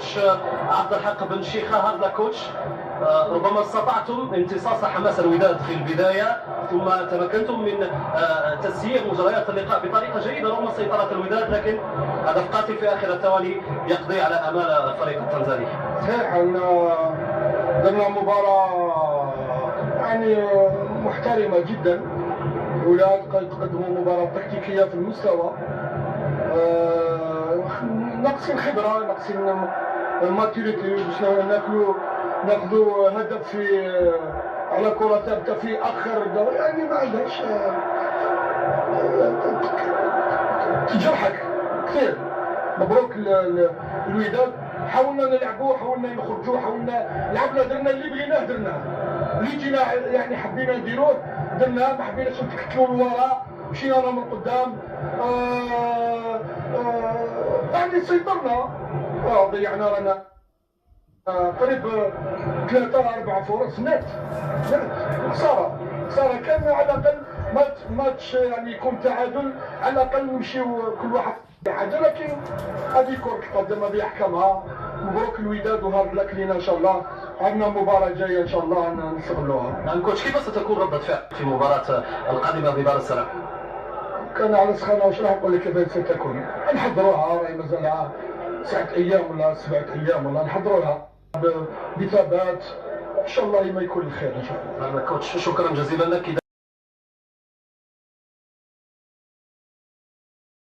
كوتش عبد الحق بن شيخة هارد كوتش، ربما استطعتم امتصاص حماس الوداد في البداية ثم تمكنتم من تسيير مجريات اللقاء بطريقة جيدة رغم سيطرة الوداد، لكن هدف قاتل في آخر التوالي يقضي على آمال الفريق التنزاني. صحيح أن درنا مباراة يعني محترمة جدا. الولاد قدموا مباراة تكتيكية في المستوى، نقص الخبرة، نقص الماتيريتي باش ناخذوا هدف في على كرة ثابتة في آخر الدوري، يعني ما عندهاش تجرحك كثير. مبروك الوداد، حاولنا نلعبوا، حاولنا نخرجوا، حاولنا لعبنا، درنا اللي بغيناه، درناه اللي جينا يعني حبينا نديروه درناه، ما حبيناش نتكتلوا للوراء، مشينا من القدام. يعني سيطرنا، ضيعنا رانا قريب 3 أو 4 فرص نت. خسارة كان على الأقل ماتش يعني يكون تعادل، على الأقل نمشيو كل واحد حاجة، لكن هذه كرة القدم هذه أحكامها. مبروك الوداد وهارد لك لينا إن شاء الله، عندنا مباراة جاية إن شاء الله نستغلوها. نعم كوتش، كيف ستكون ردة فعل في المباراة القادمة بدار السلام؟ كان على سخانة واش راح نقول لك كيف ستكون، نحضروها راهي مازال 9 أيام ولا 7 أيام، ولا نحضروها بثبات ان شاء الله، ما يكون الخير ان شاء الله. كوتش شكرا جزيلا لك.